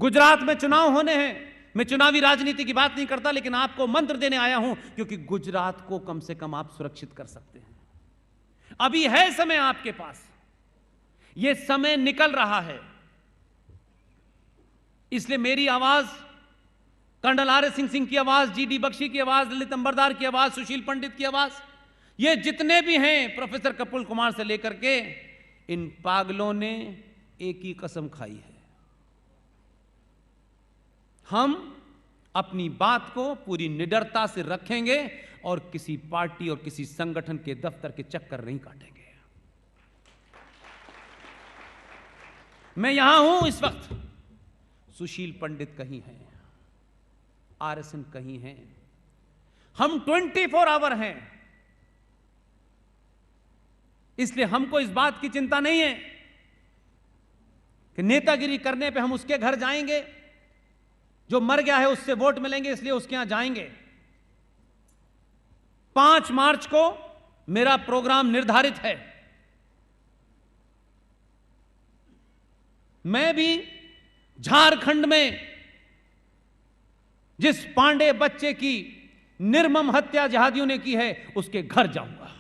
गुजरात में चुनाव होने हैं। मैं चुनावी राजनीति की बात नहीं करता, लेकिन आपको मंत्र देने आया हूं, क्योंकि गुजरात को कम से कम आप सुरक्षित कर सकते हैं। अभी है समय आपके पास, यह समय निकल रहा है। इसलिए मेरी आवाज, कर्नल आर.एस. सिंह की आवाज, जी.डी. बख्शी की आवाज, ललित अंबरदार की आवाज, सुशील पंडित की आवाज, ये जितने भी हैं, प्रोफेसर कपिल कुमार से लेकर के, इन पागलों ने एक ही कसम खाई है, हम अपनी बात को पूरी निडरता से रखेंगे और किसी पार्टी और किसी संगठन के दफ्तर के चक्कर नहीं काटेंगे। मैं यहां हूं इस वक्त, सुशील पंडित कहीं हैं, आर.एस.एन. कहीं हैं, हम 24 आवर हैं। इसलिए हमको इस बात की चिंता नहीं है कि नेतागिरी करने पे हम उसके घर जाएंगे, जो मर गया है उससे वोट मिलेंगे इसलिए उसके यहां जाएंगे। 5 मार्च को मेरा प्रोग्राम निर्धारित है। मैं भी झारखंड में जिस पांडे बच्चे की निर्मम हत्या जिहादियों ने की है, उसके घर जाऊंगा।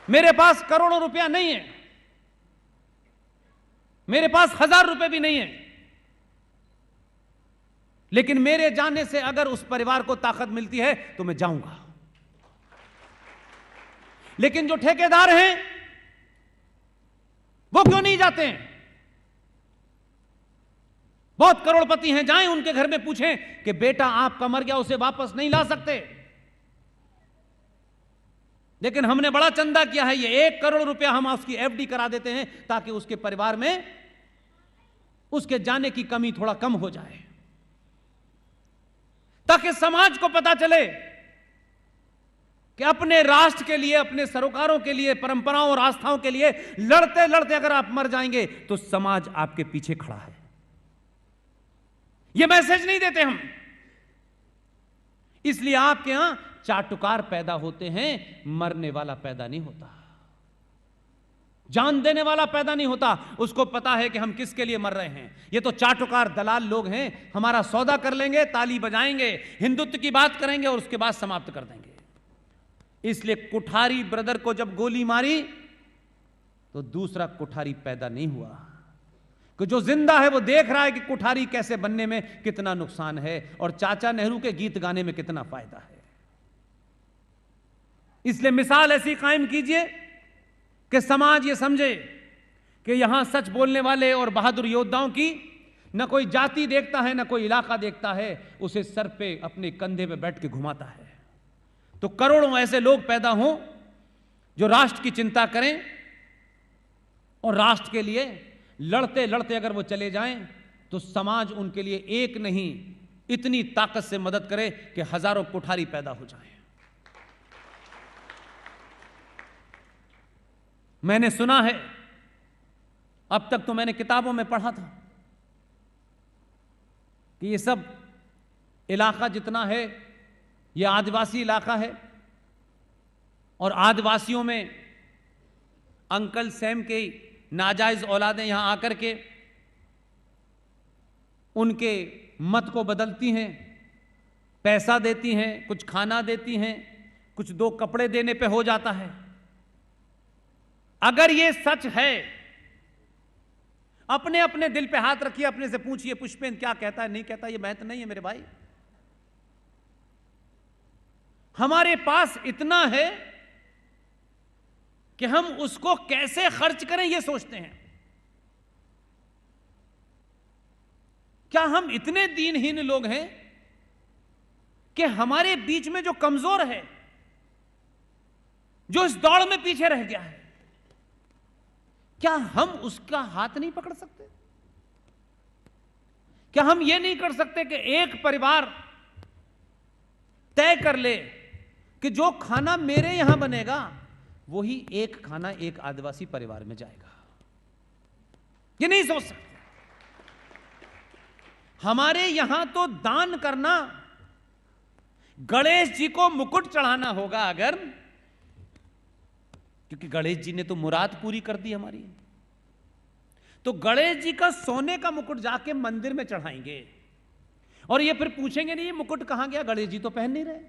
मेरे पास करोड़ों रुपया नहीं है, मेरे पास 1000 रुपए भी नहीं है, लेकिन मेरे जाने से अगर उस परिवार को ताकत मिलती है तो मैं जाऊंगा। लेकिन जो ठेकेदार हैं वो क्यों नहीं जाते हैं? बहुत करोड़पति हैं, जाएं उनके घर में पूछें कि बेटा आपका मर गया, उसे वापस नहीं ला सकते। लेकिन हमने बड़ा चंदा किया है, ये 1 करोड़ रुपया हम उसकी एफडी करा देते हैं ताकि उसके परिवार में उसके जाने की कमी थोड़ा कम हो जाए, ताकि समाज को पता चले कि अपने राष्ट्र के लिए, अपने सरोकारों के लिए, परंपराओं और आस्थाओं के लिए लड़ते लड़ते अगर आप मर जाएंगे तो समाज आपके पीछे खड़ा है। यह मैसेज नहीं देते हम, इसलिए आपके यहां चाटुकार पैदा होते हैं, मरने वाला पैदा नहीं होता, जान देने वाला पैदा नहीं होता। उसको पता है कि हम किसके लिए मर रहे हैं। ये तो चाटुकार दलाल लोग हैं, हमारा सौदा कर लेंगे, ताली बजाएंगे, हिंदुत्व की बात करेंगे और उसके बाद समाप्त कर देंगे। इसलिए कुठारी ब्रदर को जब गोली मारी तो दूसरा कुठारी पैदा नहीं हुआ, कि जो जिंदा है वो देख रहा है कि कुठारी कैसे बनने में कितना नुकसान है और चाचा नेहरू के गीत गाने में कितना फायदा है। इसलिए मिसाल ऐसी कायम कीजिए कि समाज ये समझे कि यहां सच बोलने वाले और बहादुर योद्धाओं की न कोई जाति देखता है, न कोई इलाका देखता है, उसे सर पे अपने कंधे पे बैठ के घुमाता है। तो करोड़ों ऐसे लोग पैदा हों जो राष्ट्र की चिंता करें और राष्ट्र के लिए लड़ते लड़ते अगर वो चले जाएं तो समाज उनके लिए एक नहीं, इतनी ताकत से मदद करे कि हजारों कुठारी पैदा हो जाएं। मैंने सुना है, अब तक तो मैंने किताबों में पढ़ा था कि ये सब इलाका जितना है ये आदिवासी इलाका है और आदिवासियों में अंकल सैम के नाजायज औलादें यहां आकर के उनके मत को बदलती हैं, पैसा देती हैं, कुछ खाना देती हैं, कुछ 2 कपड़े देने पे हो जाता है। अगर ये सच है, अपने अपने दिल पे हाथ रखिए, अपने से पूछिए पुष्पेंद्र क्या कहता है, नहीं कहता। ये महत्व नहीं है मेरे भाई। हमारे पास इतना है कि हम उसको कैसे खर्च करें ये सोचते हैं। क्या हम इतने दीनहीन लोग हैं कि हमारे बीच में जो कमजोर है, जो इस दौड़ में पीछे रह गया है, क्या हम उसका हाथ नहीं पकड़ सकते? क्या हम ये नहीं कर सकते कि एक परिवार तय कर ले कि जो खाना मेरे यहां बनेगा वही एक खाना एक आदिवासी परिवार में जाएगा? ये नहीं सोच सकते। हमारे यहां तो दान करना, गणेश जी को मुकुट चढ़ाना होगा अगर, क्योंकि गणेश जी ने तो मुराद पूरी कर दी हमारी, तो गणेश जी का सोने का मुकुट जाके मंदिर में चढ़ाएंगे और ये फिर पूछेंगे नहीं ये मुकुट कहां गया, गणेश जी तो पहन नहीं रहे,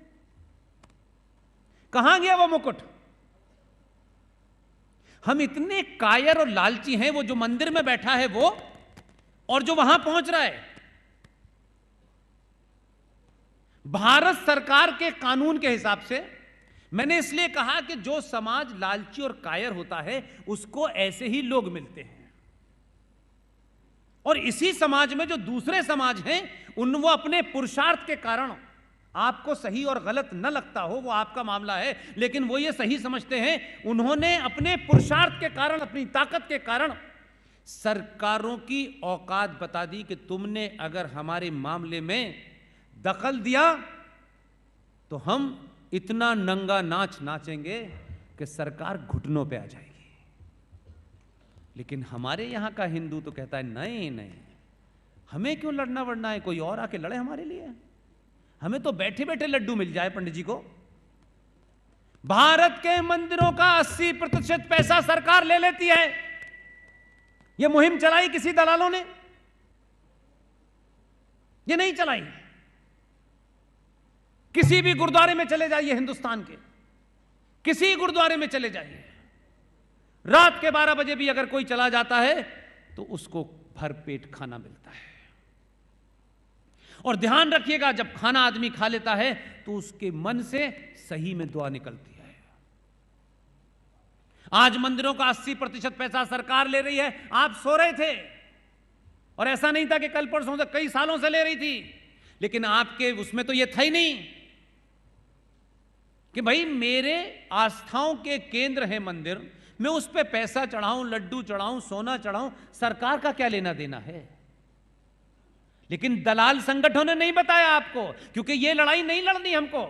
कहां गया वो मुकुट। हम इतने कायर और लालची हैं, वो जो मंदिर में बैठा है वो और जो वहां पहुंच रहा है। भारत सरकार के कानून के हिसाब से मैंने इसलिए कहा कि जो समाज लालची और कायर होता है उसको ऐसे ही लोग मिलते हैं, और इसी समाज में जो दूसरे समाज हैं वो अपने पुरुषार्थ के कारण, आपको सही और गलत न लगता हो वो आपका मामला है, लेकिन वो ये सही समझते हैं, उन्होंने अपने पुरुषार्थ के कारण, अपनी ताकत के कारण सरकारों की औकात बता दी कि तुमने अगर हमारे मामले में दखल दिया तो हम इतना नंगा नाच नाचेंगे कि सरकार घुटनों पे आ जाएगी। लेकिन हमारे यहां का हिंदू तो कहता है नहीं नहीं, हमें क्यों लड़ना वड़ना है, कोई और आके लड़े हमारे लिए, हमें तो बैठे बैठे लड्डू मिल जाए पंडित जी को। भारत के मंदिरों का 80% पैसा सरकार ले लेती है। यह मुहिम चलाई किसी दलालों ने, ये नहीं चलाई। किसी भी गुरुद्वारे में चले जाइए, हिंदुस्तान के किसी गुरुद्वारे में चले जाइए, रात के 12 बजे भी अगर कोई चला जाता है तो उसको भरपेट खाना मिलता है। और ध्यान रखिएगा, जब खाना आदमी खा लेता है तो उसके मन से सही में दुआ निकलती है। आज मंदिरों का 80% पैसा सरकार ले रही है। आप सो रहे थे, और ऐसा नहीं था कि कल परसों से, कई सालों से ले रही थी, लेकिन आपके उसमें तो यह था ही नहीं कि भाई मेरे आस्थाओं के केंद्र है मंदिर, मैं उस पे पैसा चढ़ाऊं, लड्डू चढ़ाऊं, सोना चढ़ाऊं, सरकार का क्या लेना देना है। लेकिन दलाल संगठनों ने नहीं बताया आपको, क्योंकि यह लड़ाई नहीं लड़नी हमको,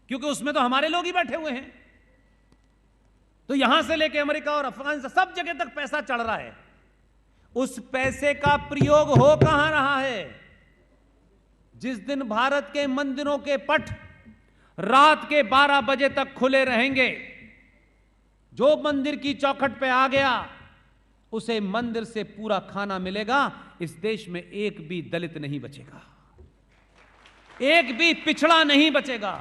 क्योंकि उसमें तो हमारे लोग ही बैठे हुए हैं। तो यहां से लेके अमेरिका और अफगानिस्तान सब जगह तक पैसा चढ़ रहा है। उस पैसे का प्रयोग हो कहां रहा है। जिस दिन भारत के मंदिरों के पट रात के 12 बजे तक खुले रहेंगे, जो मंदिर की चौखट पे आ गया उसे मंदिर से पूरा खाना मिलेगा। इस देश में एक भी दलित नहीं बचेगा, एक भी पिछड़ा नहीं बचेगा,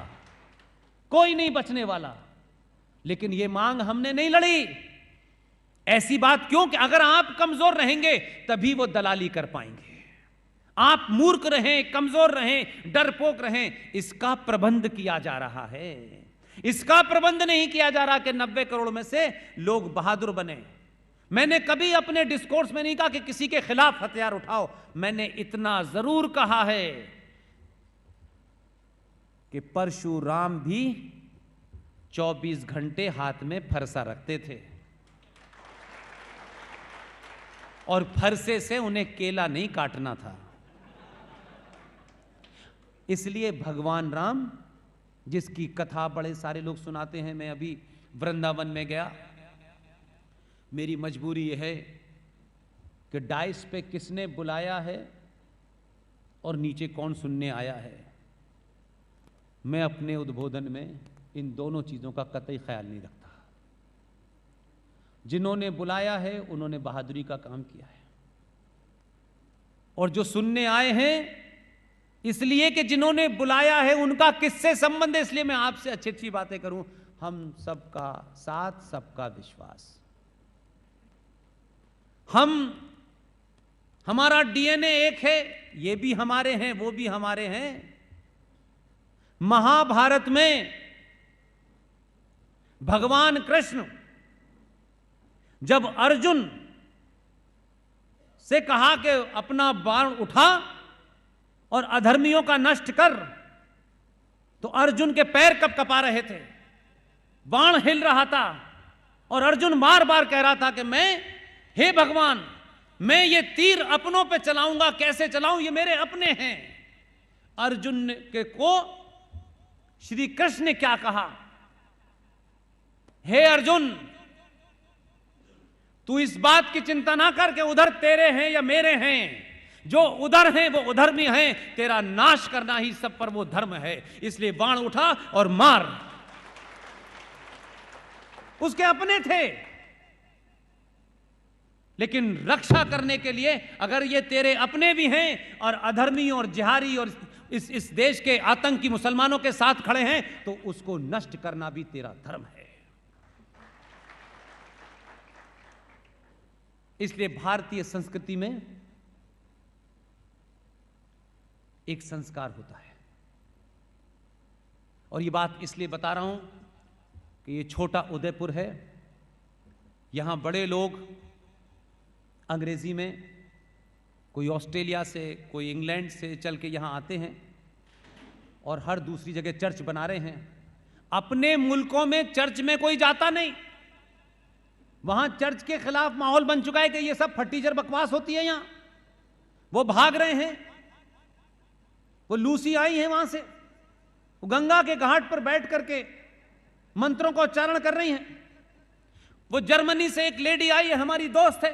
कोई नहीं बचने वाला। लेकिन यह मांग हमने नहीं लड़ी। ऐसी बात क्यों कि अगर आप कमजोर रहेंगे तभी वो दलाली कर पाएंगे। आप मूर्ख रहें, कमजोर रहें, डरपोक रहें, इसका प्रबंध किया जा रहा है। इसका प्रबंध नहीं किया जा रहा कि 90 करोड़ में से लोग बहादुर बने। मैंने कभी अपने डिस्कोर्स में नहीं कहा कि किसी के खिलाफ हथियार उठाओ। मैंने इतना जरूर कहा है कि परशुराम भी 24 घंटे हाथ में फरसा रखते थे, और फरसे से उन्हें केला नहीं काटना था। इसलिए भगवान राम, जिसकी कथा बड़े सारे लोग सुनाते हैं, मैं अभी वृंदावन में गया, मेरी मजबूरी यह है कि डाइस पे किसने बुलाया है और नीचे कौन सुनने आया है। मैं अपने उद्बोधन में इन दोनों चीजों का कतई ख्याल नहीं रखता। जिन्होंने बुलाया है उन्होंने बहादुरी का काम किया है, और जो सुनने आए हैं इसलिए कि जिन्होंने बुलाया है उनका किससे संबंध है, इसलिए मैं आपसे अच्छी अच्छी बातें करूं। हम सबका साथ, सबका विश्वास। हमारा डीएनए एक है, ये भी हमारे हैं, वो भी हमारे हैं। महाभारत में भगवान कृष्ण जब अर्जुन से कहा कि अपना बाण उठा और अधर्मियों का नष्ट कर, तो अर्जुन के पैर कब कपा रहे थे, बाण हिल रहा था, और अर्जुन बार बार कह रहा था कि हे भगवान, मैं ये तीर अपनों पे चलाऊंगा, कैसे चलाऊं, ये मेरे अपने हैं। अर्जुन को श्री कृष्ण ने क्या कहा, हे अर्जुन, तू इस बात की चिंता ना कर कि उधर तेरे हैं या मेरे हैं, जो उधर हैं वो उधर भी हैं, तेरा नाश करना ही सब पर वो धर्म है, इसलिए बाण उठा और मार। उसके अपने थे, लेकिन रक्षा करने के लिए अगर ये तेरे अपने भी हैं और अधर्मी और जिहारी और इस देश के आतंकी मुसलमानों के साथ खड़े हैं, तो उसको नष्ट करना भी तेरा धर्म है। इसलिए भारतीय संस्कृति में एक संस्कार होता है, और ये बात इसलिए बता रहा हूं कि ये छोटा उदयपुर है, यहां बड़े लोग अंग्रेजी में, कोई ऑस्ट्रेलिया से, कोई इंग्लैंड से चल के यहां आते हैं और हर दूसरी जगह चर्च बना रहे हैं। अपने मुल्कों में चर्च में कोई जाता नहीं, वहां चर्च के खिलाफ माहौल बन चुका है कि ये सब फटीचर बकवास होती है। यहां वो भाग रहे हैं, वो लूसी आई है वहां से, वो गंगा के घाट पर बैठ करके मंत्रों का उच्चारण कर रही हैं। वो जर्मनी से एक लेडी आई है, हमारी दोस्त है,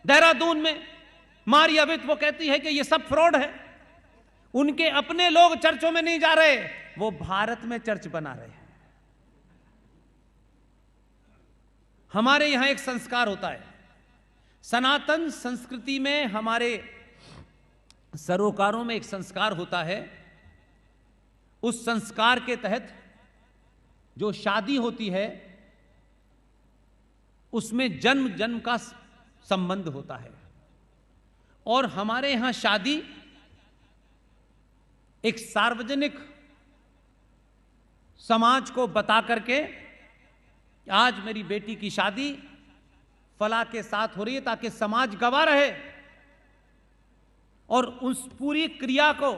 देहरादून में, मारिया वित, वो कहती है कि ये सब फ्रॉड है। उनके अपने लोग चर्चों में नहीं जा रहे, वो भारत में चर्च बना रहे हैं। हमारे यहां एक संस्कार होता है, सनातन संस्कृति में, हमारे सरोकारों में एक संस्कार होता है। उस संस्कार के तहत जो शादी होती है उसमें जन्म जन्म का संबंध होता है, और हमारे यहां शादी एक सार्वजनिक समाज को बता करके, आज मेरी बेटी की शादी फला के साथ हो रही है, ताकि समाज गवाह रहे, और उस पूरी क्रिया को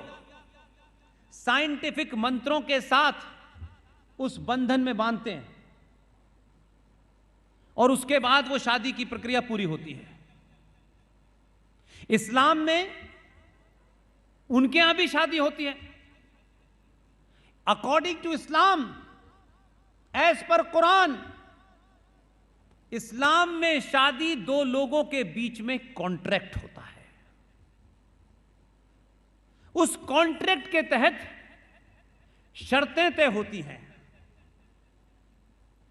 साइंटिफिक मंत्रों के साथ उस बंधन में बांधते हैं, और उसके बाद वो शादी की प्रक्रिया पूरी होती है। इस्लाम में उनके यहां भी शादी होती है। According to Islam, as per Quran, इस्लाम में शादी दो लोगों के बीच में कॉन्ट्रैक्ट होता है। उस कॉन्ट्रैक्ट के तहत शर्तें तय होती हैं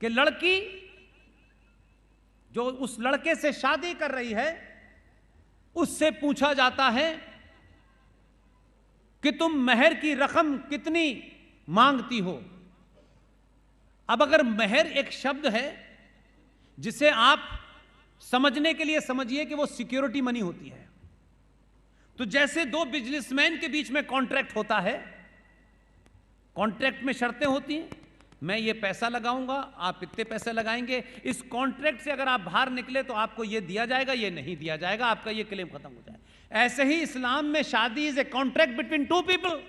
कि लड़की जो उस लड़के से शादी कर रही है, उससे पूछा जाता है कि तुम महर की रकम कितनी मांगती हो। अब अगर महर एक शब्द है जिसे आप समझने के लिए समझिए कि वो सिक्योरिटी मनी होती है, तो जैसे दो बिजनेसमैन के बीच में कॉन्ट्रैक्ट होता है, कॉन्ट्रैक्ट में शर्तें होती हैं, मैं ये पैसा लगाऊंगा, आप इतने पैसे लगाएंगे, इस कॉन्ट्रैक्ट से अगर आप बाहर निकले तो आपको ये दिया जाएगा, ये नहीं दिया जाएगा, आपका ये क्लेम खत्म हो जाए। ऐसे ही इस्लाम में शादी is a contract between two people,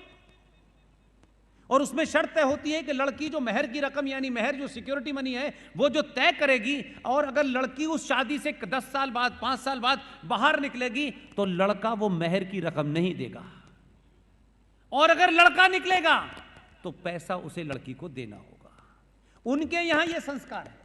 और उसमें शर्त तय होती है कि लड़की जो महर की रकम, यानी महर जो सिक्योरिटी मनी है, वो जो तय करेगी, और अगर लड़की उस शादी से 10 साल बाद, 5 साल बाद बाहर निकलेगी तो लड़का वो महर की रकम नहीं देगा, और अगर लड़का निकलेगा तो पैसा उसे लड़की को देना होगा। उनके यहां यह संस्कार है।